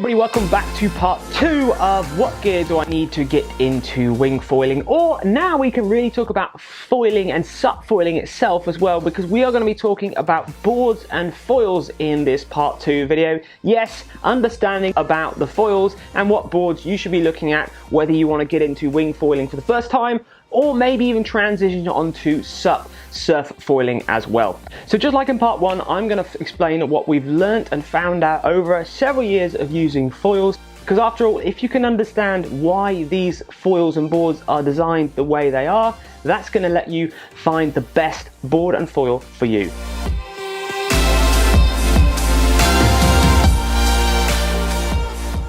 everybody, welcome back to part 2 of what gear do I need to get into wing foiling, or now we can really talk about foiling and SUP foiling itself as well, because we are going to be talking about boards and foils in this part 2 video. Yes, understanding about the foils and what boards you should be looking at, whether you want to get into wing foiling for the first time or maybe even transition onto SUP surf foiling as well. So just like in part 1, I'm going to explain what we've learnt and found out over several years of using foils, because after all, if you can understand why these foils and boards are designed the way they are, that's going to let you find the best board and foil for you.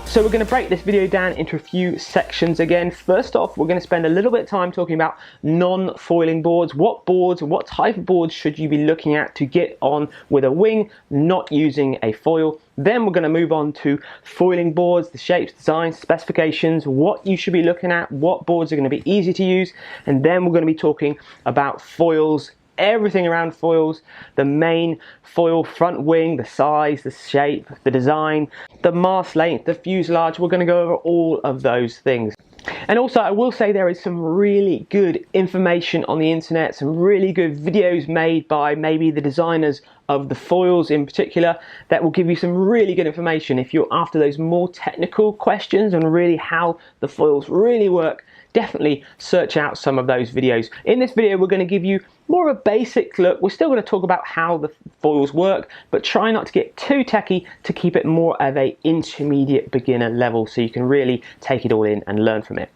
So we're going to break this video down into a few sections again. First off, we're going to spend a little bit of time talking about non-foiling boards. What boards, what type of boards should you be looking at to get on with a wing, not using a foil. Then we're going to move on to foiling boards, the shapes, designs, specifications, what you should be looking at, what boards are going to be easy to use. And then we're going to be talking about foils, everything around foils, the main foil front wing, the size, the shape, the design, the mast length, the fuselage. We're going to go over all of those things. And also, I will say there is some really good information on the internet, some really good videos made by maybe the designers of the foils in particular, that will give you some really good information. If you're after those more technical questions and really how the foils really work, definitely search out some of those videos. In this video, we're going to give you more of a basic look. We're still going to talk about how the foils work, but try not to get too techy, to keep it more of a intermediate beginner level so you can really take it all in and learn from it.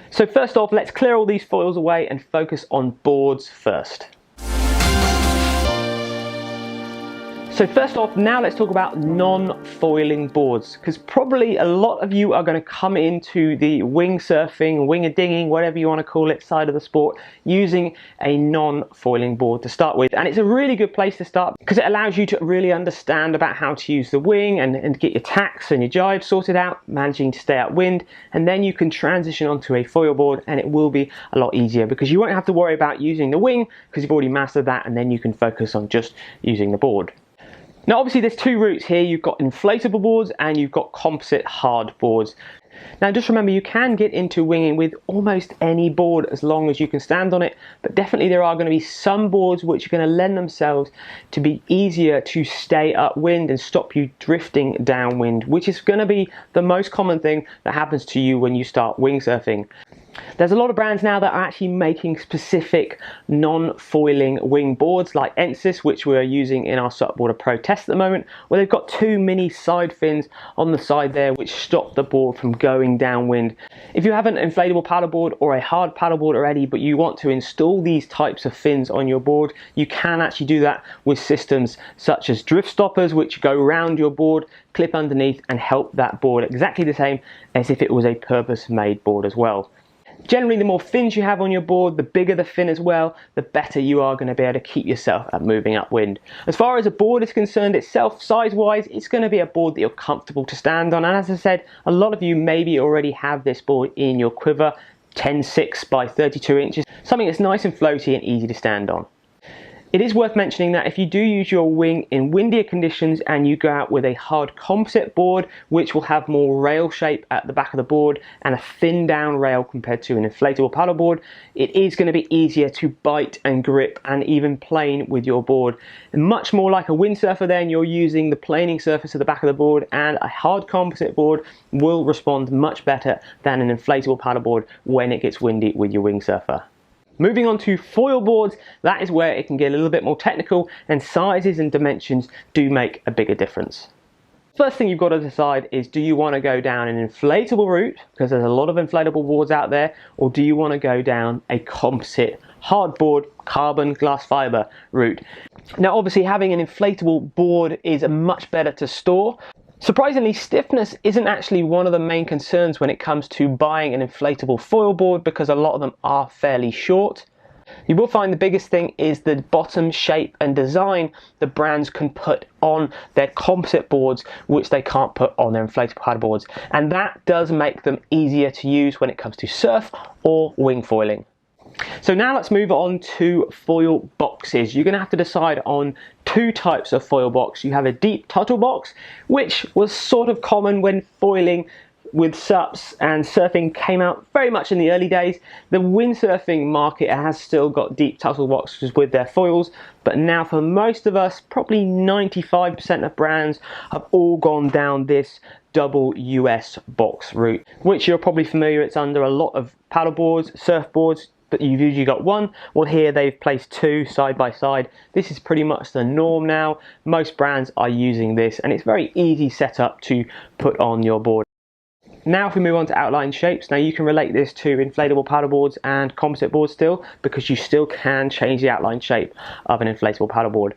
So first off, let's clear all these foils away and focus on boards first. So first off, now let's talk about non-foiling boards, because probably a lot of you are going to come into the wing surfing, wing dinging, whatever you want to call it, side of the sport using a non-foiling board to start with. And it's a really good place to start because it allows you to really understand about how to use the wing and get your tacks and your jibe sorted out, managing to stay upwind, and then you can transition onto a foil board and it will be a lot easier because you won't have to worry about using the wing because you've already mastered that, and then you can focus on just using the board. Now obviously there's two routes here. You've got inflatable boards and you've got composite hard boards. Now just remember, you can get into winging with almost any board as long as you can stand on it, but definitely there are going to be some boards which are going to lend themselves to be easier to stay upwind and stop you drifting downwind, which is going to be the most common thing that happens to you when you start windsurfing. There's a lot of brands now that are actually making specific non-foiling wing boards, like Ensys, which we're using in our SUPboarder Pro test at the moment, where they've got two mini side fins on the side there which stop the board from going downwind. If you have an inflatable paddleboard or a hard paddleboard already, but you want to install these types of fins on your board, you can actually do that with systems such as drift stoppers, which go around your board, clip underneath and help that board exactly the same as if it was a purpose-made board as well. Generally, the more fins you have on your board, the bigger the fin as well, the better you are going to be able to keep yourself at moving upwind. As far as a board is concerned itself, size-wise, it's going to be a board that you're comfortable to stand on. And as I said, a lot of you maybe already have this board in your quiver, 10.6 by 32 inches, something that's nice and floaty and easy to stand on. It is worth mentioning that if you do use your wing in windier conditions and you go out with a hard composite board, which will have more rail shape at the back of the board and a thin down rail compared to an inflatable paddleboard, it is going to be easier to bite and grip and even plane with your board. And much more like a windsurfer then, you're using the planing surface of the back of the board, and a hard composite board will respond much better than an inflatable paddleboard when it gets windy with your windsurfer. Moving on to foil boards, that is where it can get a little bit more technical, and sizes and dimensions do make a bigger difference. First thing you've got to decide is, do you want to go down an inflatable route, because there's a lot of inflatable boards out there, or do you want to go down a composite hardboard carbon glass fiber route? Now obviously having an inflatable board is much better to store. Surprisingly, stiffness isn't actually one of the main concerns when it comes to buying an inflatable foil board, because a lot of them are fairly short. You will find the biggest thing is the bottom shape and design the brands can put on their composite boards, which they can't put on their inflatable paddleboards, and that does make them easier to use when it comes to surf or wing foiling. So now let's move on to foil boxes. You're going to have to decide on two types of foil box. You have a deep tuttle box, which was sort of common when foiling with SUPs and surfing came out very much in the early days. The windsurfing market has still got deep tuttle boxes with their foils, but now for most of us, probably 95% of brands have all gone down this double US box route, which you're probably familiar. It's under a lot of paddleboards, surfboards, but you've usually got one. Well, here they've placed two side by side. This is pretty much the norm now. Most brands are using this, and it's very easy setup to put on your board. Now if we move on to outline shapes, now you can relate this to inflatable paddleboards and composite boards still, because you still can change the outline shape of an inflatable paddleboard.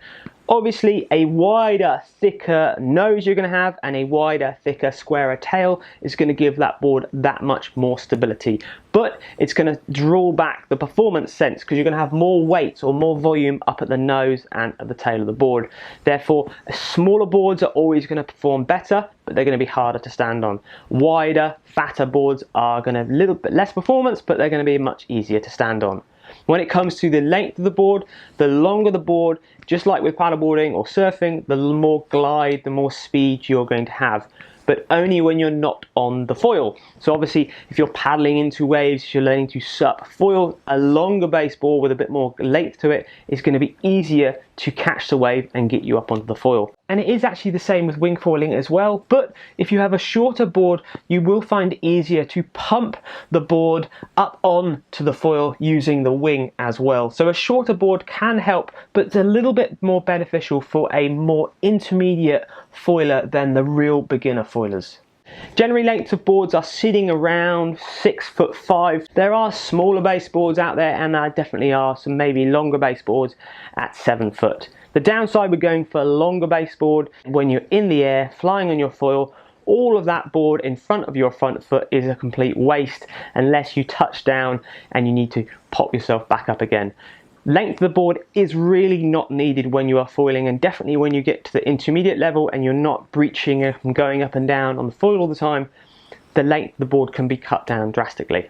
Obviously a wider, thicker nose you're going to have, and a wider, thicker, squarer tail is going to give that board that much more stability. But it's going to draw back the performance sense, because you're going to have more weight or more volume up at the nose and at the tail of the board. Therefore, smaller boards are always going to perform better, but they're going to be harder to stand on. Wider, fatter boards are going to have a little bit less performance, but they're going to be much easier to stand on. When it comes to the length of the board, the longer the board, just like with paddleboarding or surfing, the more glide, the more speed you're going to have, but only when you're not on the foil. So obviously, if you're paddling into waves, if you're learning to SUP foil, a longer base board with a bit more length to it is going to be easier to catch the wave and get you up onto the foil. And it is actually the same with wing foiling as well, but if you have a shorter board, you will find it easier to pump the board up on to the foil using the wing as well. So a shorter board can help, but it's a little bit more beneficial for a more intermediate foiler than the real beginner foilers. Generally, lengths of boards are sitting around 6'5". There are smaller base boards out there, and there definitely are some maybe longer base boards at 7 foot. The downside with going for a longer base board, when you're in the air flying on your foil, all of that board in front of your front foot is a complete waste unless you touch down and you need to pop yourself back up again. Length of the board is really not needed when you are foiling, and definitely when you get to the intermediate level and you're not breaching and going up and down on the foil all the time, the length of the board can be cut down drastically.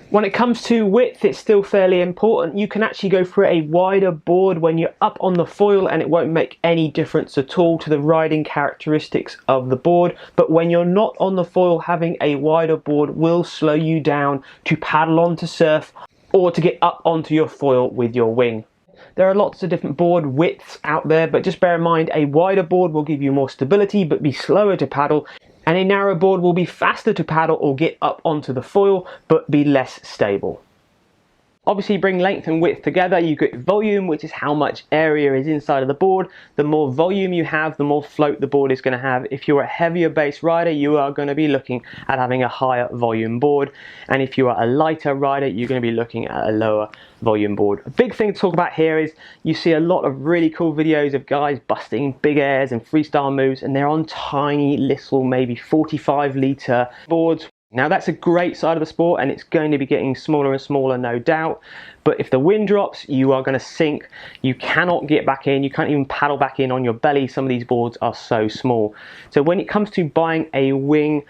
When it comes to width, it's still fairly important. You can actually go for a wider board when you're up on the foil, and it won't make any difference at all to the riding characteristics of the board. But when you're not on the foil, having a wider board will slow you down to paddle on to surf or to get up onto your foil with your wing. There are lots of different board widths out there, but just bear in mind a wider board will give you more stability but be slower to paddle, and a narrow board will be faster to paddle or get up onto the foil but be less stable. Obviously, bring length and width together, you get volume, which is how much area is inside of the board. The more volume you have, the more float the board is going to have. If you're a heavier base rider, you are going to be looking at having a higher volume board. And if you are a lighter rider, you're going to be looking at a lower volume board. A big thing to talk about here is you see a lot of really cool videos of guys busting big airs and freestyle moves, and they're on tiny little, maybe 45-litre boards. Now that's a great side of the sport, and it's going to be getting smaller and smaller, no doubt. But if the wind drops, you are going to sink. You cannot get back in. You can't even paddle back in on your belly. Some of these boards are so small. So when it comes to buying a wing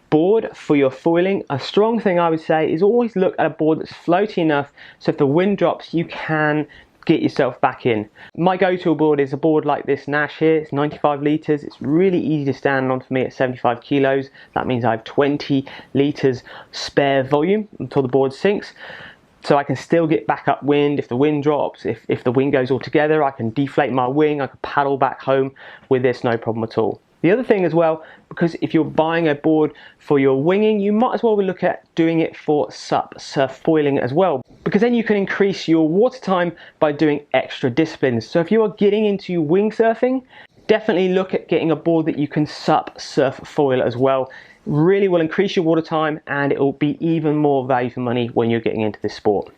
board for your foiling, a strong thing I would say is always look at a board that's floaty enough so if the wind drops, you can get yourself back in. My go-to board is a board like this Nash here. It's 95 litres. It's really easy to stand on for me at 75 kilos. That means I have 20 litres spare volume until the board sinks. So I can still get back upwind if the wind drops. If the wind goes altogether, I can deflate my wing. I can paddle back home with this, no problem at all. The other thing as well, because if you're buying a board for your winging, you might as well look at doing it for SUP, surf foiling as well, because then you can increase your water time by doing extra disciplines. So if you are getting into wingsurfing, definitely look at getting a board that you can SUP, surf foil as well. Really will increase your water time, and it will be even more value for money when you're getting into this sport.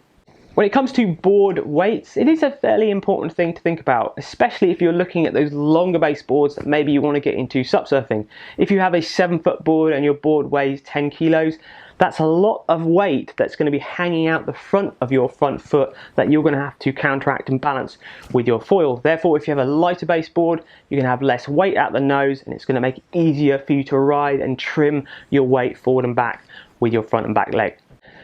When it comes to board weights, it is a fairly important thing to think about, especially if you're looking at those longer base boards that maybe you want to get into SUP surfing. If you have a 7-foot board and your board weighs 10 kilos, that's a lot of weight that's going to be hanging out the front of your front foot that you're going to have to counteract and balance with your foil. Therefore, if you have a lighter base board, you're going to have less weight out the nose, and it's going to make it easier for you to ride and trim your weight forward and back with your front and back leg.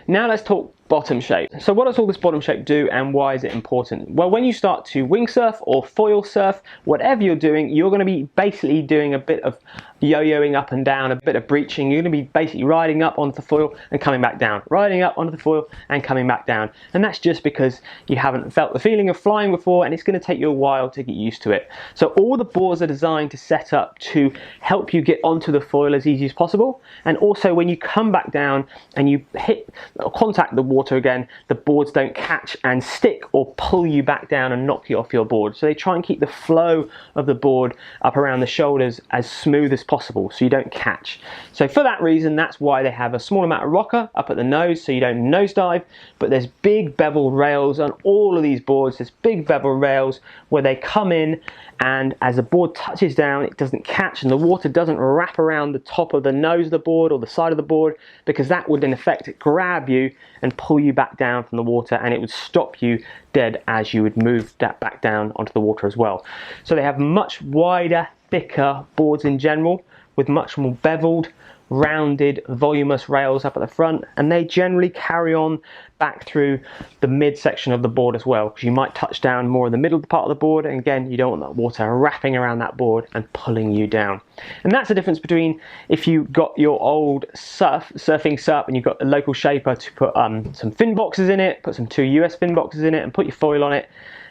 Now let's talk bottom shape. So what does all this bottom shape do and why is it important? Well, when you start to wing surf or foil surf, whatever you're doing, you're going to be basically doing a bit of yo-yoing up and down, a bit of breaching. You're going to be basically riding up onto the foil and coming back down, riding up onto the foil and coming back down. And that's just because you haven't felt the feeling of flying before, and it's going to take you a while to get used to it. So all the boards are designed to set up to help you get onto the foil as easy as possible. And also when you come back down and you hit or contact the water again, the boards don't catch and stick or pull you back down and knock you off your board. So they try and keep the flow of the board up around the shoulders as smooth as possible so you don't catch. So for that reason, that's why they have a small amount of rocker up at the nose so you don't nosedive, but there's big bevel rails on all of these boards. There's big bevel rails where they come in, and as the board touches down, it doesn't catch and the water doesn't wrap around the top of the nose of the board or the side of the board, because that would in effect grab you and pull you back down from the water, and it would stop you dead as you would move that back down onto the water as well. So they have much wider, thicker boards in general with much more beveled, rounded, voluminous rails up at the front, and they generally carry on back through the midsection of the board as well, because you might touch down more in the middle part of the board, and again, you don't want that water wrapping around that board and pulling you down. And that's the difference between if you got your old surfing SUP and you've got a local shaper to put some fin boxes in it, put some 2 US fin boxes in it and put your foil on it.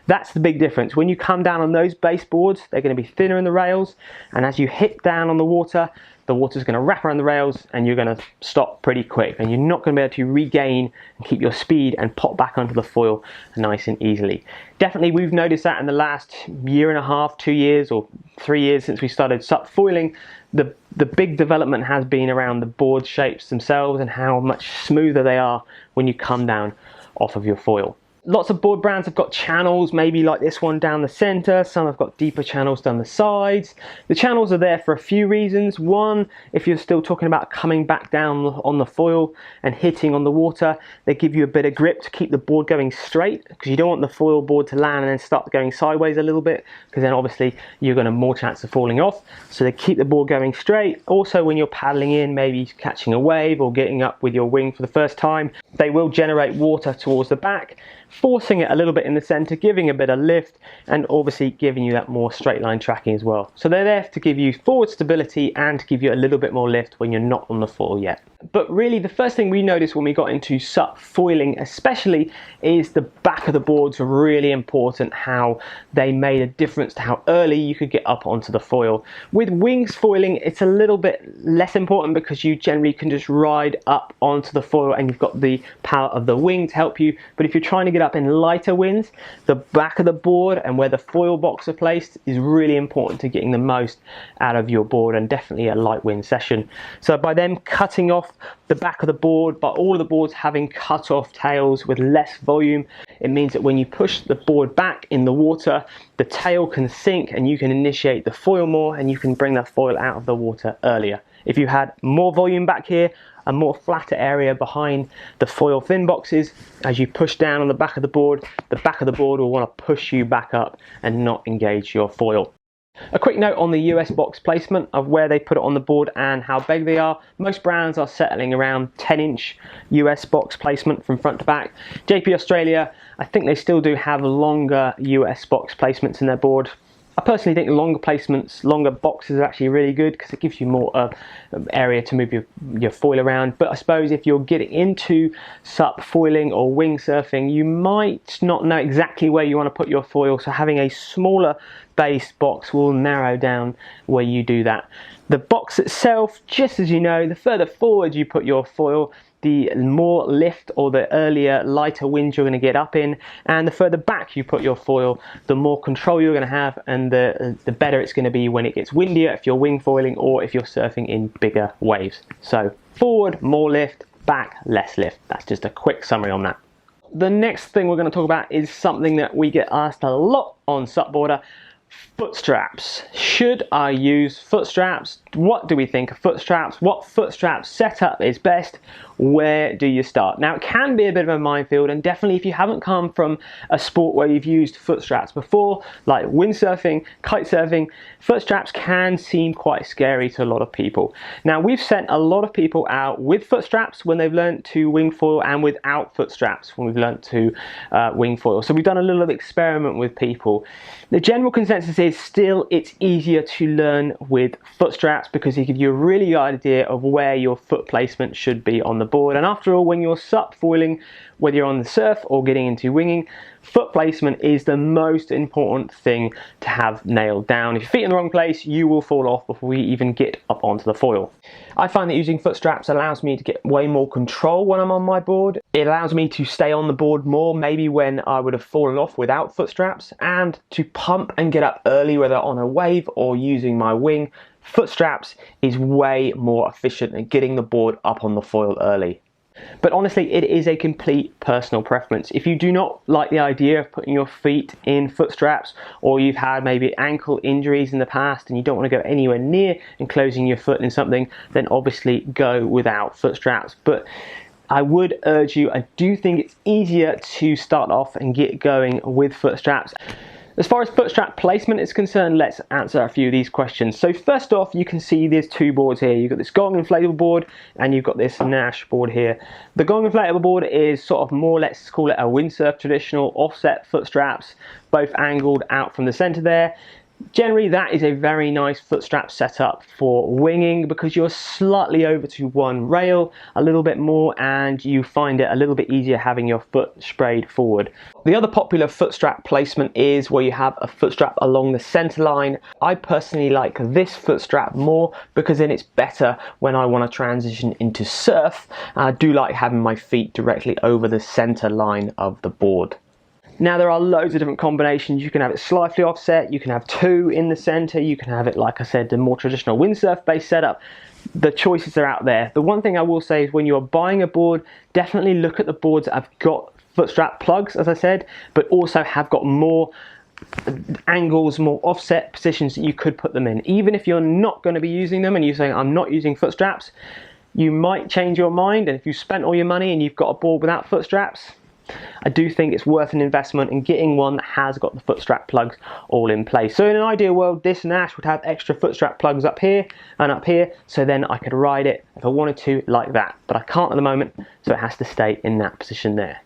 That's the big difference. When you come down on those base boards, they're going to be thinner in the rails, and as you hit down on the water's going to wrap around the rails and you're going to stop pretty quick, and you're not going to be able to regain and keep your speed and pop back onto the foil nice and easily. Definitely we've noticed that in the last year and a half, 2 years or 3 years since we started SUP foiling. The big development has been around the board shapes themselves and how much smoother they are when you come down off of your foil. Lots of board brands have got channels, maybe like this one down the center. Some have got deeper channels down the sides. The channels are there for a few reasons. One, if you're still talking about coming back down on the foil and hitting on the water, they give you a bit of grip to keep the board going straight, because you don't want the foil board to land and then start going sideways a little bit, because then obviously you're going to have more chance of falling off. So they keep the board going straight. Also, when you're paddling in, maybe catching a wave or getting up with your wing for the first time, they will generate water towards the back, forcing it a little bit in the center, giving a bit of lift, and obviously giving you that more straight line tracking as well. So they're there to give you forward stability and to give you a little bit more lift when you're not on the foil yet. But really the first thing we noticed when we got into SUP foiling especially is the back of the boards were really important, how they made a difference to how early you could get up onto the foil. With wings foiling, it's a little bit less important because you generally can just ride up onto the foil and you've got the power of the wing to help you. But if you're trying to get up in lighter winds, the back of the board and where the foil box are placed is really important to getting the most out of your board, and definitely a light wind session. So by them cutting off the back of the board, but all of the boards having cut off tails with less volume, it means that when you push the board back in the water, the tail can sink and you can initiate the foil more, and you can bring that foil out of the water earlier. If you had more volume back here, a more flatter area behind the foil fin boxes, as you push down on the back of the board will want to push you back up and not engage your foil. A quick note on the US box placement of where they put it on the board and how big they are. Most brands are settling around 10-inch US box placement from front to back. JP Australia, I think they still do have longer US box placements in their board. I personally think longer placements, longer boxes are actually really good because it gives you more area to move your foil around. But I suppose if you're getting into SUP foiling or wing surfing, you might not know exactly where you want to put your foil, so having a smaller base box will narrow down where you do that. The box itself, just as you know, the further forward you put your foil, the more lift or the earlier lighter wind you're going to get up in, and the further back you put your foil, the more control you're going to have, and the better it's going to be when it gets windier if you're wing foiling or if you're surfing in bigger waves. So forward, more lift, back, less lift. That's just a quick summary on that. The next thing we're going to talk about is something that we get asked a lot on SUPboarder: foot straps. Should I use foot straps? What do we think of foot straps? What foot strap setup is best? where do you start? Now, it can be a bit of a minefield, and definitely if you haven't come from a sport where you've used foot straps before, like windsurfing, kite surfing, foot straps can seem quite scary to a lot of people. Now, we've sent a lot of people out with foot straps when they've learned to wing foil, and without foot straps when we've learned to wing foil. So we've done a little experiment with people. The general consensus is still it's easier to learn with foot straps because they give you a really good idea of where your foot placement should be on the board. And after all, when you're sup foiling, whether you're on the surf or getting into winging, foot placement is the most important thing to have nailed down. If your feet are in the wrong place, you will fall off before we even get up onto the foil. I find that using foot straps allows me to get way more control when I'm on my board. It allows me to stay on the board more, maybe when I would have fallen off without foot straps, and to pump and get up early, whether on a wave or using my wing. Foot straps is way more efficient at getting the board up on the foil early. But honestly, it is a complete personal preference. If you do not like the idea of putting your feet in foot straps, or you've had maybe ankle injuries in the past and you don't want to go anywhere near enclosing your foot in something, then obviously go without foot straps. But I would urge you, I do think it's easier to start off and get going with foot straps. As far as foot strap placement is concerned, let's answer a few of these questions. So first off, you can see there's two boards here. You've got this Gong inflatable board and you've got this Nash board here. The Gong inflatable board is sort of more, let's call it a windsurf traditional offset foot straps, both angled out from the center there. Generally, that is a very nice foot strap setup for winging because you're slightly over to one rail a little bit more, and you find it a little bit easier having your foot sprayed forward. The other popular foot strap placement is where you have a foot strap along the center line. I personally like this foot strap more because then it's better when I want to transition into surf. I do like having my feet directly over the center line of the board. Now, there are loads of different combinations. You can have it slightly offset, you can have two in the center, you can have it, like I said, the more traditional windsurf based setup. The choices are out there. The one thing I will say is when you're buying a board, definitely look at the boards that have got foot strap plugs, as I said, but also have got more angles, more offset positions that you could put them in. Even if you're not going to be using them and you're saying, I'm not using foot straps, you might change your mind. And if you've spent all your money and you've got a board without foot straps, I do think it's worth an investment in getting one that has got the foot strap plugs all in place. So in an ideal world, this Nash would have extra foot strap plugs up here and up here, so then I could ride it if I wanted to like that, but I can't at the moment, so it has to stay in that position there.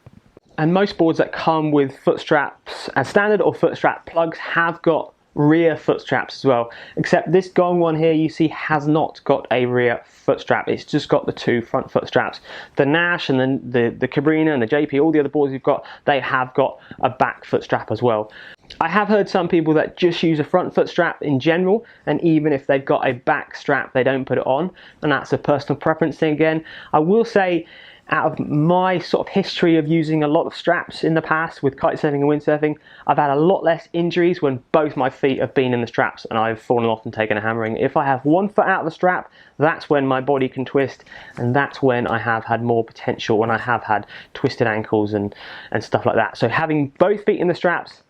And most boards that come with foot straps as standard or foot strap plugs have got rear foot straps as well, except this Gong one here you see has not got a rear foot strap. It's just got the two front foot straps. The Nash and then the Cabrini and the JP, all the other boards you've got, they have got a back foot strap as well. I have heard some people that just use a front foot strap in general, and even if they've got a back strap they don't put it on, and that's a personal preference thing again. I will say, out of my sort of history of using a lot of straps in the past with kitesurfing and windsurfing, I've had a lot less injuries when both my feet have been in the straps and I've fallen off and taken a hammering. If I have one foot out of the strap, that's when my body can twist, and that's when I have had more potential, when I have had twisted ankles and stuff like that. So having both feet in the straps,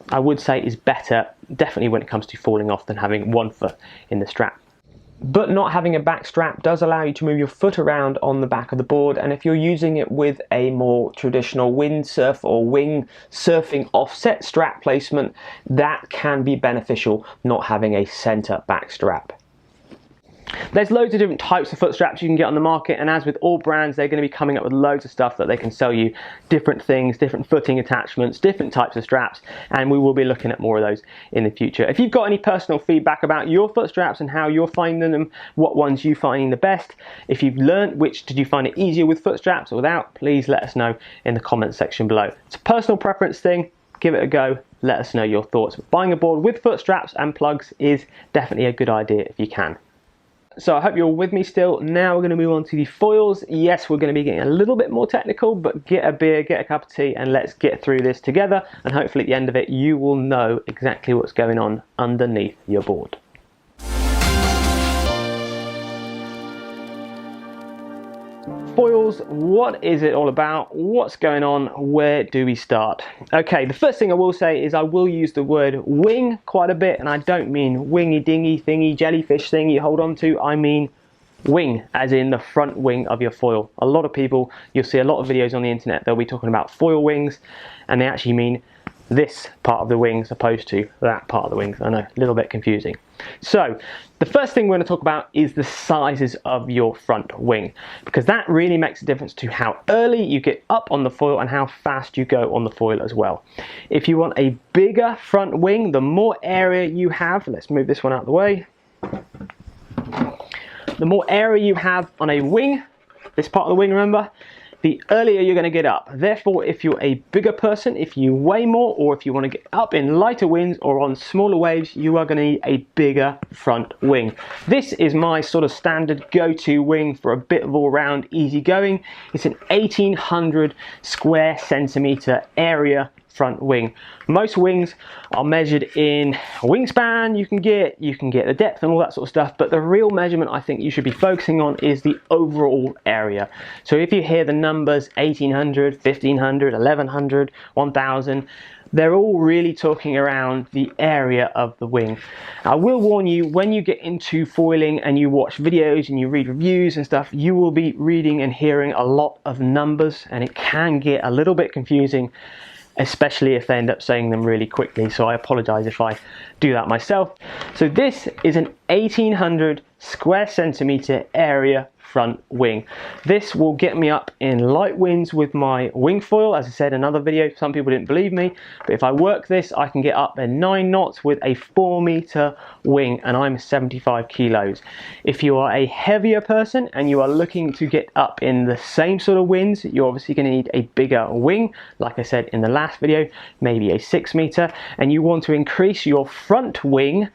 I would say, is better, definitely when it comes to falling off, than having one foot in the strap. But not having a back strap does allow you to move your foot around on the back of the board, and if you're using it with a more traditional windsurf or wing surfing offset strap placement, that can be beneficial, not having a center back strap. There's loads of different types of foot straps you can get on the market, and as with all brands, they're going to be coming up with loads of stuff that they can sell you, different things, different footing attachments, different types of straps, and we will be looking at more of those in the future. If you've got any personal feedback about your foot straps and how you're finding them, what ones you finding the best, if you've learned which did you find it easier with foot straps or without, please let us know in the comments section below. It's a personal preference thing. Give it a go, let us know your thoughts. But buying a board with foot straps and plugs is definitely a good idea if you can. So I hope you're with me still. Now we're going to move on to the foils. Yes, we're going to be getting a little bit more technical, but get a beer, get a cup of tea, and let's get through this together. And hopefully at the end of it, you will know exactly what's going on underneath your board. Foils, what is it all about? What's going on? Where do we start? Okay, the first thing I will say is I will use the word wing quite a bit, and I don't mean wingy dingy thingy jellyfish thing you hold on to. I mean wing, as in the front wing of your foil. A lot of people, you'll see a lot of videos on the internet, they'll be talking about foil wings, and they actually mean this part of the wing as opposed to that part of the wings. I know, a little bit confusing. So the first thing we're going to talk about is the sizes of your front wing, because that really makes a difference to how early you get up on the foil and how fast you go on the foil as well. If you want a bigger front wing, the more area you have, let's move this one out of the way. The more area you have on a wing, this part of the wing, remember, the earlier you're going to get up. Therefore, if you're a bigger person, if you weigh more, or if you want to get up in lighter winds or on smaller waves, you are going to need a bigger front wing. This is my sort of standard go-to wing for a bit of all-round easy going. It's an 1800 square centimeter area front wing. Most wings are measured in wingspan, you can get the depth and all that sort of stuff, but the real measurement I think you should be focusing on is the overall area. So if you hear the numbers 1800, 1500, 1100, 1000, they're all really talking around the area of the wing. I will warn you, when you get into foiling and you watch videos and you read reviews and stuff, you will be reading and hearing a lot of numbers, and it can get a little bit confusing, especially if they end up saying them really quickly. So I apologize if I do that myself. So this is an 1800 square centimeter area front wing. This will get me up in light winds with my wing foil. As I said in another video, some people didn't believe me, but if I work this, I can get up at 9 knots with a 4-meter wing, and I'm 75 kilos. If you are a heavier person and you are looking to get up in the same sort of winds, you're obviously going to need a bigger wing, like I said in the last video, maybe a 6-meter, and you want to increase your front wing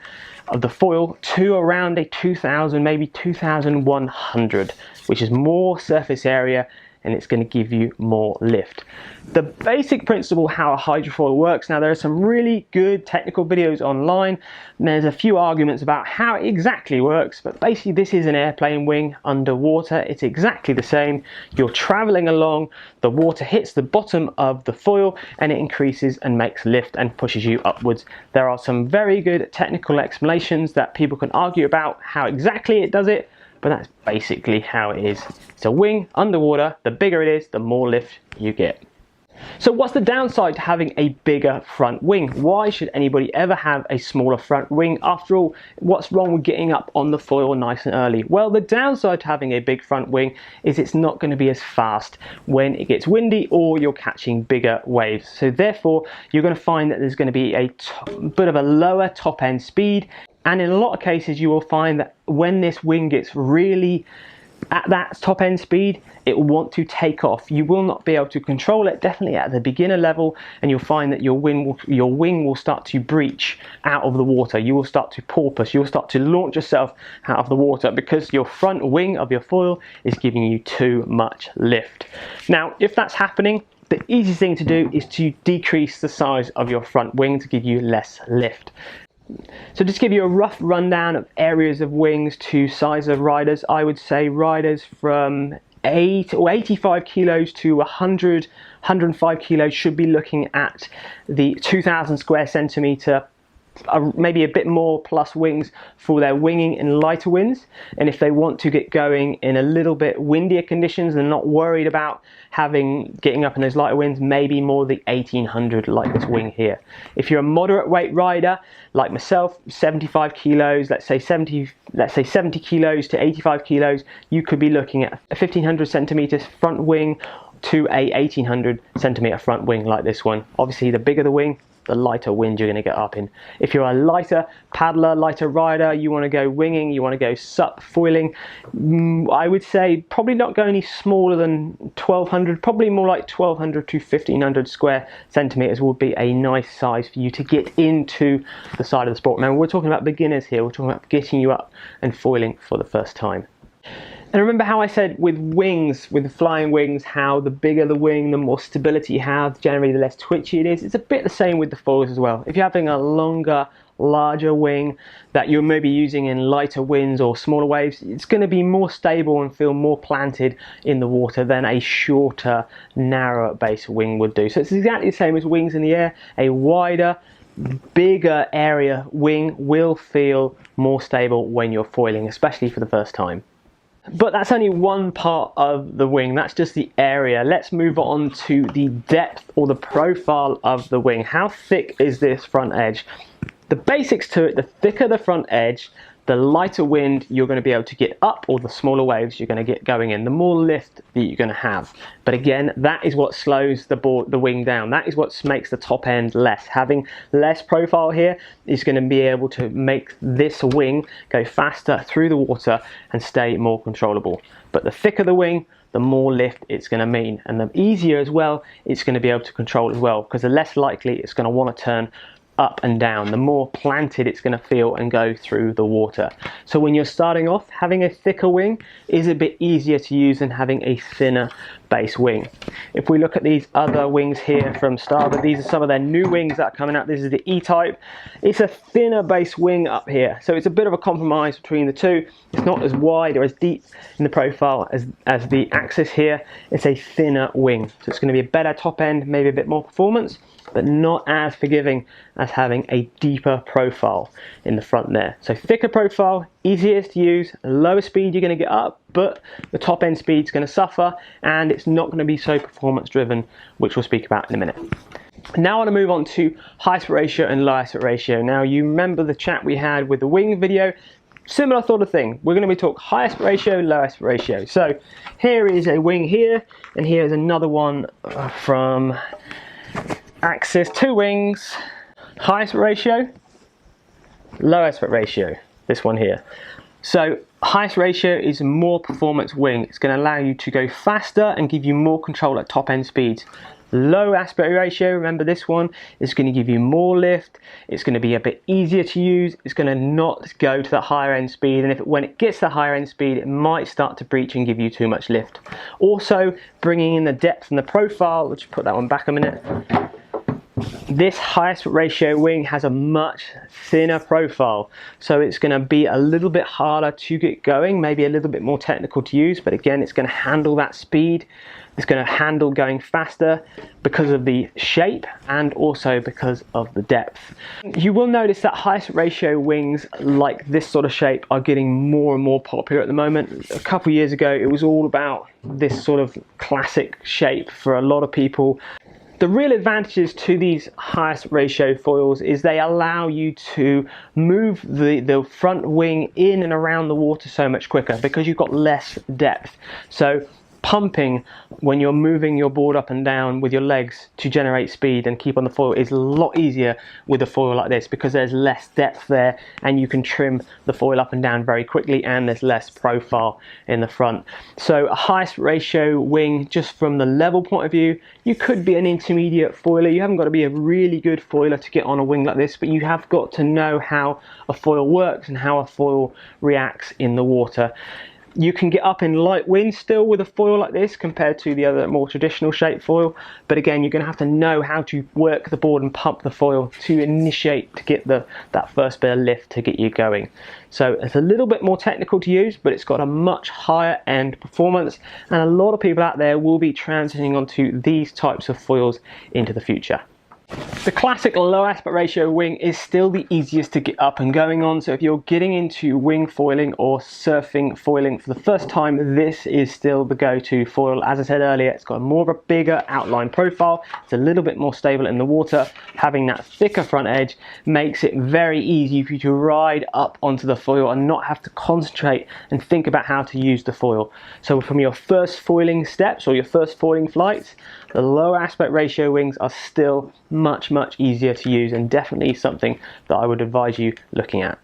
of the foil to around a 2000, maybe 2100, which is more surface area, and it's going to give you more lift. The basic principle how a hydrofoil works, now there are some really good technical videos online, and there's a few arguments about how it exactly works, but basically this is an airplane wing underwater. It's exactly the same. You're traveling along, the water hits the bottom of the foil and it increases and makes lift and pushes you upwards. There are some very good technical explanations that people can argue about how exactly it does it, but that's basically how it is. It's a wing underwater. The bigger it is, the more lift you get. So what's the downside to having a bigger front wing? Why should anybody ever have a smaller front wing? After all, what's wrong with getting up on the foil nice and early? Well, the downside to having a big front wing is it's not going to be as fast when it gets windy or you're catching bigger waves. So therefore, you're going to find that there's going to be a bit of a lower top end speed. And in a lot of cases, you will find that when this wing gets really at that top end speed, it will want to take off. You will not be able to control it, definitely at the beginner level, and you'll find that your wing will start to breach out of the water. You will start to porpoise. You will start to launch yourself out of the water because your front wing of your foil is giving you too much lift. Now, if that's happening, the easiest thing to do is to decrease the size of your front wing to give you less lift. So just to give you a rough rundown of areas of wings to size of riders, I would say riders from 85 kilos to 105 kilos should be looking at the 2000 square centimeter, maybe a bit more plus wings for their winging in lighter winds. And if they want to get going in a little bit windier conditions and not worried about getting up in those lighter winds, maybe more the 1800 like this wing here. If you're a moderate weight rider like myself, 75 kilos, let's say 70 kilos to 85 kilos, you could be looking at a 1500 centimeters front wing to a 1800 centimeter front wing like this one. Obviously the bigger the wing, the lighter wind you're going to get up in. If you're a lighter paddler, lighter rider, you want to go winging, you want to go sup foiling, I would say probably not go any smaller than 1200, probably more like 1200 to 1500 square centimeters would be a nice size for you to get into the side of the sport. Now we're talking about beginners here, we're talking about getting you up and foiling for the first time. And remember how I said with wings, with flying wings, how the bigger the wing, the more stability you have, generally the less twitchy it is. It's a bit the same with the foils as well. If you're having a longer, larger wing that you're maybe using in lighter winds or smaller waves, it's going to be more stable and feel more planted in the water than a shorter, narrower base wing would do. So it's exactly the same as wings in the air. A wider, bigger area wing will feel more stable when you're foiling, especially for the first time. But that's only one part of the wing, that's just the area. Let's move on to the depth or the profile of the wing. How thick is this front edge? The basics to it, the thicker the front edge, the lighter wind you're going to be able to get up, or the smaller waves you're going to get going in, the more lift that you're going to have. But again, that is what slows the wing down. That is what makes the top end less. Having less profile here is going to be able to make this wing go faster through the water and stay more controllable. But the thicker the wing, the more lift it's going to mean, and the easier as well it's going to be able to control as well, because the less likely it's going to want to turn up and down, the more planted it's going to feel and go through the water. So when you're starting off, having a thicker wing is a bit easier to use than having a thinner base wing. If we look at these other wings here from Starboard, these are some of their new wings that are coming out. This is the E-type. It's a thinner base wing up here, so it's a bit of a compromise between the two. It's not as wide or as deep in the profile as the Axis here. It's a thinner wing, so it's going to be a better top end, maybe a bit more performance, but not as forgiving as having a deeper profile in the front there. So thicker profile, easiest to use, lower speed you're going to get up, but the top end speed is going to suffer, and it's not going to be so performance driven, which we'll speak about in a minute. Now I want to move on to high aspect ratio and low aspect ratio. Now you remember the chat we had with the wing video, similar sort of thing. We're going to be talking high aspect ratio, low aspect ratio. So here is a wing here, and here's another one from Axis, two wings, high aspect ratio, low aspect ratio, this one here. So high aspect ratio is a more performance wing. It's going to allow you to go faster and give you more control at top end speeds. Low aspect ratio, remember this one, is going to give you more lift. It's going to be a bit easier to use. It's going to not go to the higher end speed, and when it gets to the higher end speed, it might start to breach and give you too much lift. Also, bringing in the depth and the profile, let's put that one back a minute. This high aspect ratio wing has a much thinner profile, so it's going to be a little bit harder to get going, maybe a little bit more technical to use, but again, it's going to handle that speed. It's going to handle going faster because of the shape and also because of the depth. You will notice that high aspect ratio wings like this sort of shape are getting more and more popular at the moment. A couple of years ago, it was all about this sort of classic shape for a lot of people. The real advantages to these high aspect ratio foils is they allow you to move the front wing in and around the water so much quicker because you've got less depth. So pumping when you're moving your board up and down with your legs to generate speed and keep on the foil is a lot easier with a foil like this because there's less depth there and you can trim the foil up and down very quickly, and there's less profile in the front. So a high aspect ratio wing, just from the level point of view, you could be an intermediate foiler. You haven't got to be a really good foiler to get on a wing like this, but you have got to know how a foil works and how a foil reacts in the water. You can get up in light wind still with a foil like this compared to the other more traditional shape foil, but again, you're going to have to know how to work the board and pump the foil to initiate, to get that first bit of lift to get you going. So it's a little bit more technical to use, but it's got a much higher end performance, and a lot of people out there will be transitioning onto these types of foils into the future. The classic low aspect ratio wing is still the easiest to get up and going on, so if you're getting into wing foiling or surfing foiling for the first time, this is still the go-to foil. As I said earlier, it's got more of a bigger outline profile, it's a little bit more stable in the water. Having that thicker front edge makes it very easy for you to ride up onto the foil and not have to concentrate and think about how to use the foil. So from your first foiling steps or your first foiling flights, the low aspect ratio wings are still much easier to use, and definitely something that I would advise you looking at.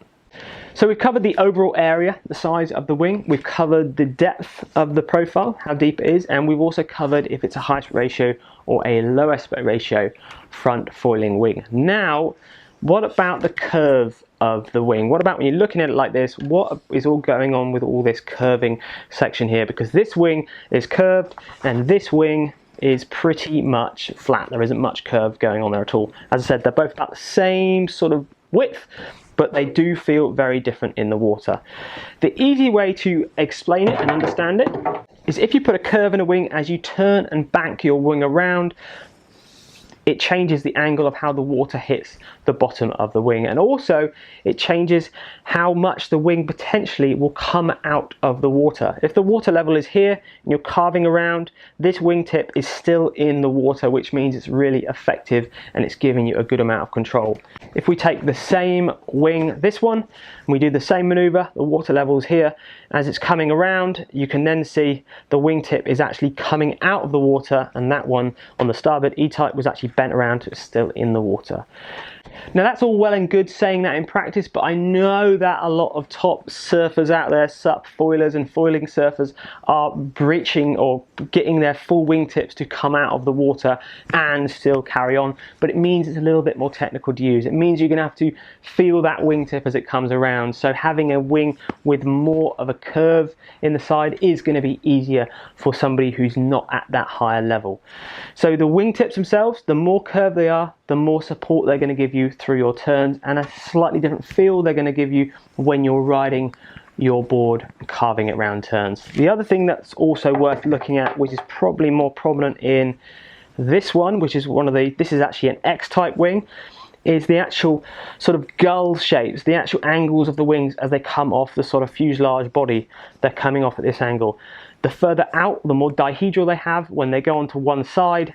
So we've covered the overall area, the size of the wing, we've covered the depth of the profile, how deep it is, and we've also covered if it's a high aspect ratio or a low aspect ratio front foiling wing. Now, what about the curve of the wing? What about when you're looking at it like this, what is all going on with all this curving section here? Because this wing is curved and this wing is pretty much flat. There isn't much curve going on there at all. As I said, they're both about the same sort of width, but they do feel very different in the water. The easy way to explain it and understand it is if you put a curve in a wing, as you turn and bank your wing around, it changes the angle of how the water hits the bottom of the wing, and also it changes how much the wing potentially will come out of the water. If the water level is here and you're carving around, this wingtip is still in the water, which means it's really effective and it's giving you a good amount of control. If we take the same wing, this one, and we do the same maneuver, the water level is here, as it's coming around, you can then see the wingtip is actually coming out of the water, and that one on the starboard E-type was actually bent around, so it's still in the water. Now that's all well and good saying that in practice, but I know that a lot of top surfers out there, sup foilers and foiling surfers, are breaching or getting their full wingtips to come out of the water and still carry on, but it means it's a little bit more technical to use. It means you're going to have to feel that wingtip as it comes around, so having a wing with more of a curve in the side is going to be easier for somebody who's not at that higher level. So the wingtips themselves, the more curved they are, the more support they're going to give you through your turns, and a slightly different feel they're going to give you when you're riding your board and carving it round turns. The other thing that's also worth looking at, which is probably more prominent in this one, which is this is actually an X-type wing, is the actual sort of gull shapes, the actual angles of the wings as they come off the sort of fuselage body. They're coming off at this angle. The further out, the more dihedral they have. When they go onto one side,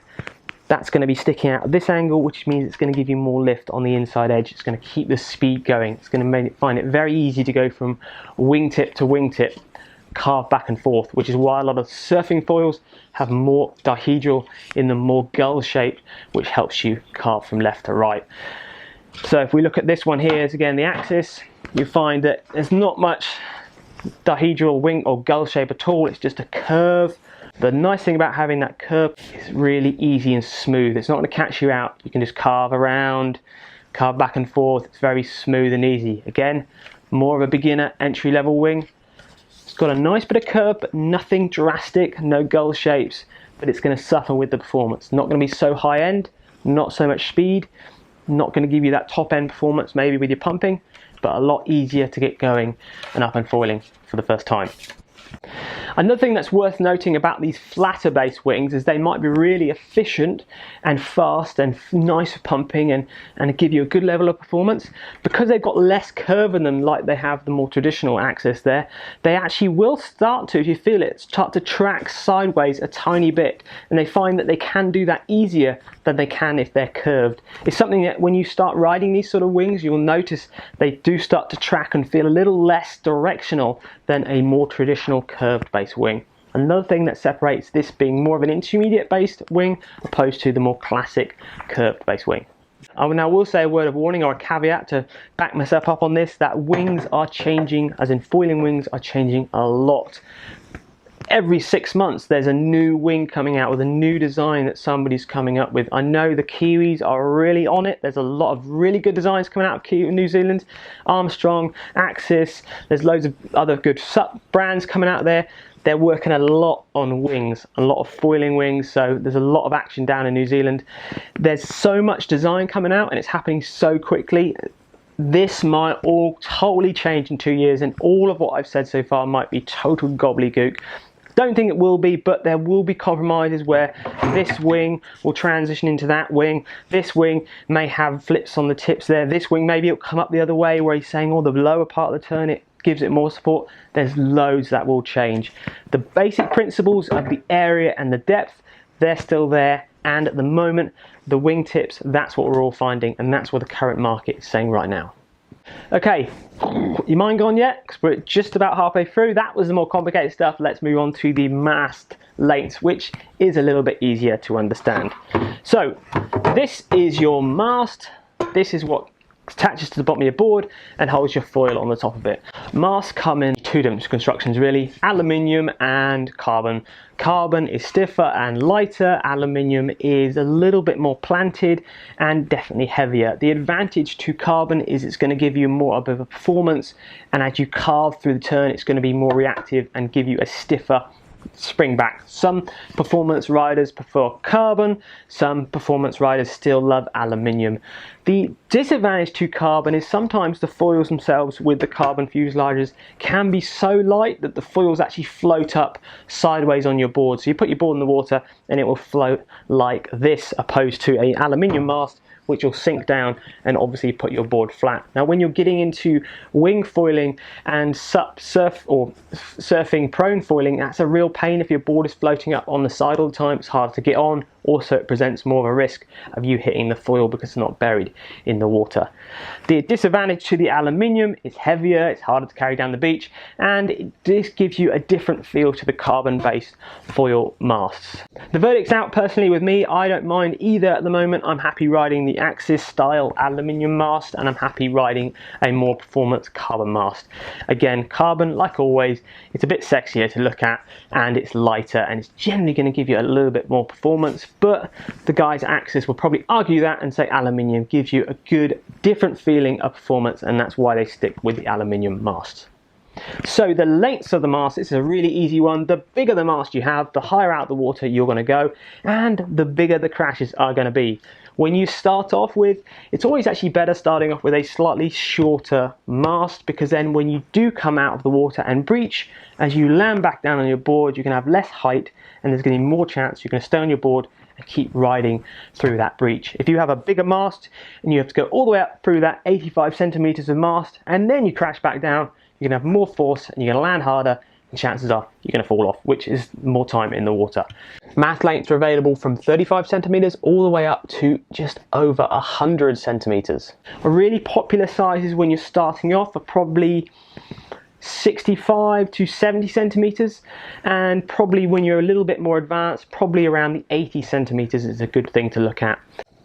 that's going to be sticking out at this angle, which means it's going to give you more lift on the inside edge. It's going to keep the speed going. It's going to find it very easy to go from wingtip to wingtip, carve back and forth, which is why a lot of surfing foils have more dihedral in the more gull shape, which helps you carve from left to right. So if we look at this one here, is again the axis, you find that there's not much dihedral wing or gull shape at all. It's just a curve. The nice thing about having that curve is really easy and smooth. It's not going to catch you out. You can just carve around, carve back and forth. It's very smooth and easy. Again, more of a beginner entry level wing. It's got a nice bit of curve, but nothing drastic, no gull shapes, but it's going to suffer with the performance. Not going to be so high end, not so much speed, not going to give you that top end performance maybe with your pumping, but a lot easier to get going and up and foiling for the first time. Another thing that's worth noting about these flatter base wings is they might be really efficient and fast and nice for pumping and give you a good level of performance. Because they've got less curve in them like they have the more traditional axis there, they actually will start to, if you feel it, start to track sideways a tiny bit, and they find that they can do that easier than they can if they're curved. It's something that when you start riding these sort of wings, you'll notice they do start to track and feel a little less directional than a more traditional curved base wing. Another thing that separates this being more of an intermediate based wing opposed to the more classic curved base wing. I will say a word of warning or a caveat to back myself up on this, that wings are changing, as in foiling wings are changing a lot. Every 6 months there's a new wing coming out with a new design that somebody's coming up with. I know the Kiwis are really on it. There's a lot of really good designs coming out of New Zealand. Armstrong, Axis, there's loads of other good SUP brands coming out there. They're working a lot on wings, a lot of foiling wings, so there's a lot of action down in New Zealand. There's so much design coming out and it's happening so quickly. This might all totally change in 2 years, and all of what I've said so far might be total gobbledygook. Don't think it will be, but there will be compromises where this wing will transition into that wing. This wing may have flips on the tips there. This wing, maybe it'll come up the other way where he's saying, oh, the lower part of the turn, it gives it more support. There's loads that will change. The basic principles of the area and the depth, they're still there. And at the moment, the wing tips, that's what we're all finding, and that's what the current market is saying right now. Okay, your mind gone yet? Because we're just about halfway through. That was the more complicated stuff. Let's move on to the mast lengths, which is a little bit easier to understand. So this is your mast. This is what attaches to the bottom of your board and holds your foil on the top of it. Masts come in two different constructions really, aluminium and carbon. Carbon is stiffer and lighter, aluminium is a little bit more planted and definitely heavier. The advantage to carbon is it's going to give you more of a performance, and as you carve through the turn it's going to be more reactive and give you a stiffer spring back. Some performance riders prefer carbon, some performance riders still love aluminium. The disadvantage to carbon is sometimes the foils themselves with the carbon fuselages can be so light that the foils actually float up sideways on your board. So you put your board in the water and it will float like this, opposed to an aluminium mast which will sink down and obviously put your board flat. Now when you're getting into wing foiling and surfing prone foiling, that's a real pain if your board is floating up on the side all the time. It's hard to get on. Also, it presents more of a risk of you hitting the foil because it's not buried in the water. The disadvantage to the aluminium is heavier, it's harder to carry down the beach, and this gives you a different feel to the carbon-based foil masts. The verdict's out personally with me. I don't mind either at the moment. I'm happy riding the Axis style aluminium mast, and I'm happy riding a more performance carbon mast. Again, carbon, like always, it's a bit sexier to look at, and it's lighter, and it's generally going to give you a little bit more performance. But the guys at Axis will probably argue that and say aluminium gives you a good, different feeling of performance, and that's why they stick with the aluminium masts. So the lengths of the mast, this is a really easy one. The bigger the mast you have, the higher out the water you're going to go, and the bigger the crashes are going to be. When you start off with, it's always actually better starting off with a slightly shorter mast, because then when you do come out of the water and breach, as you land back down on your board, you can have less height and there's going to be more chance you're going to stay on your board and keep riding through that breach. If you have a bigger mast and you have to go all the way up through that 85 centimeters of mast and then you crash back down, you're going to have more force and you're going to land harder, and chances are you're going to fall off, which is more time in the water. Mast lengths are available from 35 centimeters all the way up to just over 100 centimeters. A really popular sizes when you're starting off are probably 65 to 70 centimeters, and probably when you're a little bit more advanced, probably around the 80 centimeters is a good thing to look at.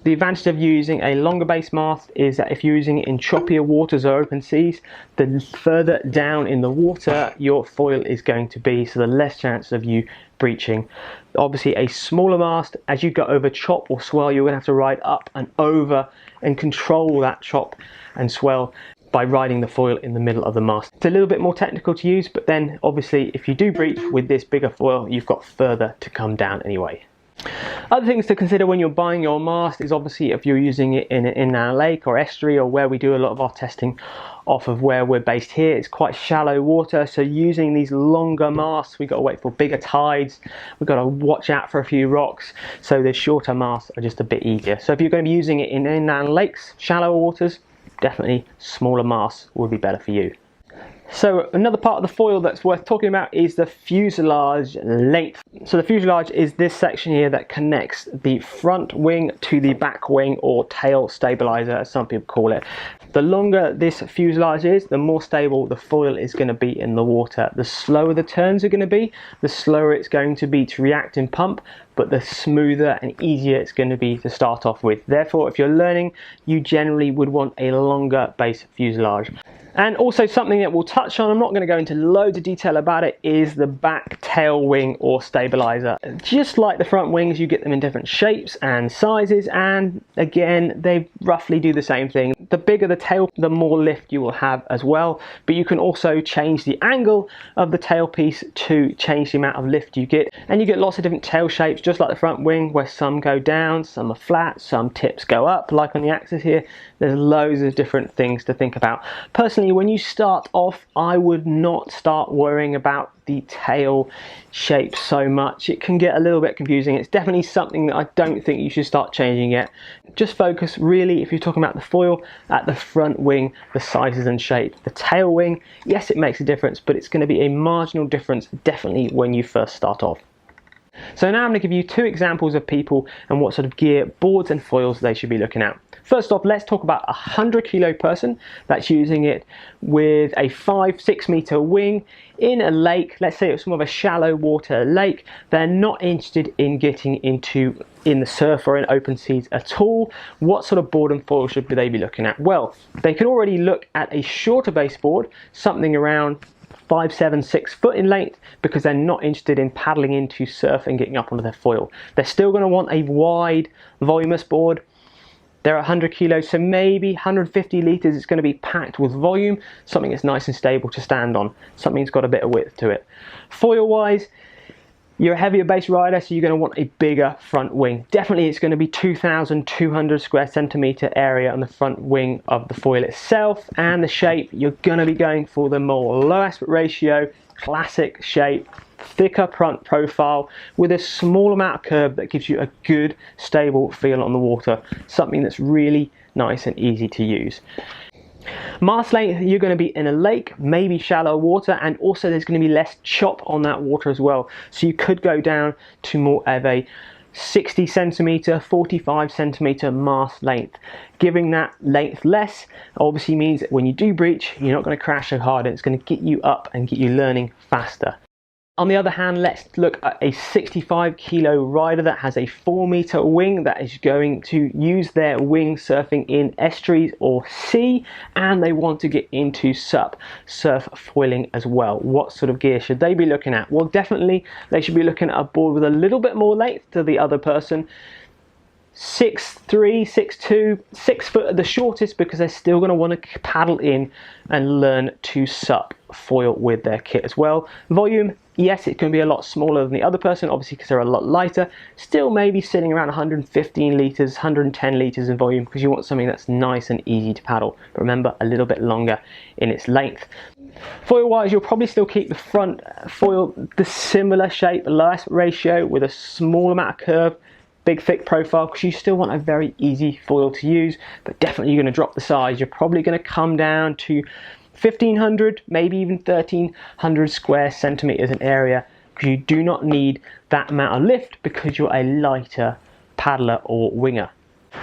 The advantage of using a longer base mast is that if you're using it in choppier waters or open seas, the further down in the water your foil is going to be, so the less chance of you breaching. Obviously a smaller mast, as you go over chop or swell, you're going to have to ride up and over and control that chop and swell by riding the foil in the middle of the mast. It's a little bit more technical to use, but then obviously if you do breach with this bigger foil, you've got further to come down anyway. Other things to consider when you're buying your mast is obviously if you're using it in our lake or estuary, or where we do a lot of our testing off of where we're based here. It's quite shallow water, so using these longer masts, we've got to wait for bigger tides, we've got to watch out for a few rocks, so the shorter masts are just a bit easier. So if you're going to be using it in inland lakes, shallower waters, definitely smaller masts would be better for you. So another part of the foil that's worth talking about is the fuselage length. So the fuselage is this section here that connects the front wing to the back wing, or tail stabilizer as some people call it. The longer this fuselage is, the more stable the foil is going to be in the water. The slower the turns are going to be, the slower it's going to be to react and pump, but the smoother and easier it's going to be to start off with. Therefore, if you're learning, you generally would want a longer base fuselage. And also something that we'll touch on, I'm not going to go into loads of detail about it, is the back tail wing or stabilizer. Just like the front wings, you get them in different shapes and sizes, and again, they roughly do the same thing. The bigger the tail, the more lift you will have as well, but you can also change the angle of the tail piece to change the amount of lift you get, and you get lots of different tail shapes, just like the front wing, where some go down, some are flat, some tips go up, like on the Axis here. There's loads of different things to think about. Personally, when you start off, I would not start worrying about the tail shape so much. It can get a little bit confusing. It's definitely something that I don't think you should start changing yet. Just focus really, if you're talking about the foil, at the front wing, the sizes and shape. The tail wing, yes, it makes a difference, but it's going to be a marginal difference definitely when you first start off. So now I'm going to give you two examples of people and what sort of gear, boards and foils they should be looking at. First off, let's talk about a 100 kilo person that's using it with a 5-6 meter wing in a lake. Let's say it's more of a shallow water lake. They're not interested in getting into in the surf or in open seas at all. What sort of board and foil should they be looking at? Well, they can already look at a shorter base board, something around 5, 7, 6 foot in length, because they're not interested in paddling into surf and getting up onto their foil. They're still going to want a wide, voluminous board. They're 100 kilos, so maybe 150 litres is going to be packed with volume, something that's nice and stable to stand on, something that's got a bit of width to it. Foil wise, You're a heavier base rider, so you're going to want a bigger front wing. Definitely it's going to be 2,200 square centimeter area on the front wing of the foil itself, and the shape, you're going to be going for the more low aspect ratio, classic shape, thicker front profile with a small amount of curve that gives you a good stable feel on the water, something that's really nice and easy to use. Mast length, you're going to be in a lake, maybe shallow water, and also there's going to be less chop on that water as well, so you could go down to more of a 60 centimeter, 45 centimeter mast length. Giving that length less obviously means that when you do breach, you're not going to crash so hard, and it's going to get you up and get you learning faster. On the other hand, let's look at a 65 kilo rider that has a 4-meter wing that is going to use their wing surfing in estuaries or sea, and they want to get into surf foiling as well. What sort of gear should they be looking at? Well, definitely they should be looking at a board with a little bit more length to the other person. 6'3", 6'2", 6 foot at the shortest, because they're still going to want to paddle in and learn to sup foil with their kit as well. Volume, yes, it can be a lot smaller than the other person, obviously because they're a lot lighter. Still maybe sitting around 115 litres, 110 litres in volume, because you want something that's nice and easy to paddle. But remember, a little bit longer in its length. Foil wise, you'll probably still keep the front foil the similar shape, low aspect ratio with a small amount of curve, big thick profile, because you still want a very easy foil to use, but definitely you're going to drop the size. You're probably going to come down to 1,500, maybe even 1,300 square centimeters in area, because you do not need that amount of lift because you're a lighter paddler or winger.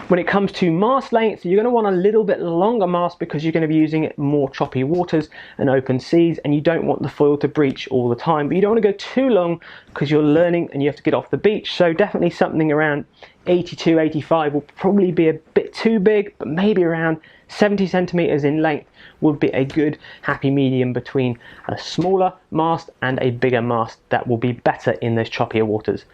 When it comes to mast length, you're going to want a little bit longer mast because you're going to be using it more choppy waters and open seas, and you don't want the foil to breach all the time, but you don't want to go too long because you're learning and you have to get off the beach. So definitely something around 82, 85 will probably be a bit too big, but maybe around 70 centimeters in length would be a good happy medium between a smaller mast and a bigger mast that will be better in those choppier waters.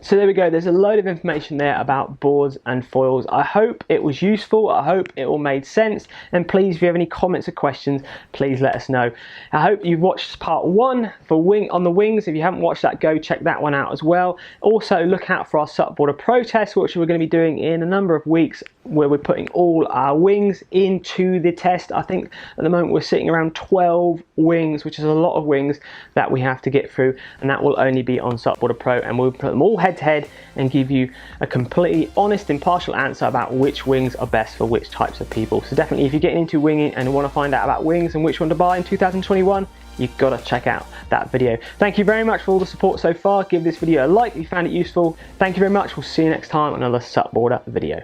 So there we go, there's a load of information there about boards and foils. I hope it was useful, I hope it all made sense, and please, if you have any comments or questions, please let us know. I hope you've watched part 1 for on the wings. If you haven't watched that, go check that one out as well. Also look out for our SUPboarder Pro test, which we're going to be doing in a number of weeks, where we're putting all our wings into the test. I think at the moment we're sitting around 12 wings, which is a lot of wings that we have to get through, and that will only be on SUPboarder Pro, and we'll put them all head to head and give you a completely honest, impartial answer about which wings are best for which types of people. So definitely, if you're getting into winging and want to find out about wings and which one to buy in 2021, you've got to check out that video. Thank you very much for all the support so far. Give this video a like if you found it useful. Thank you very much. We'll see you next time on another SUPboarder video.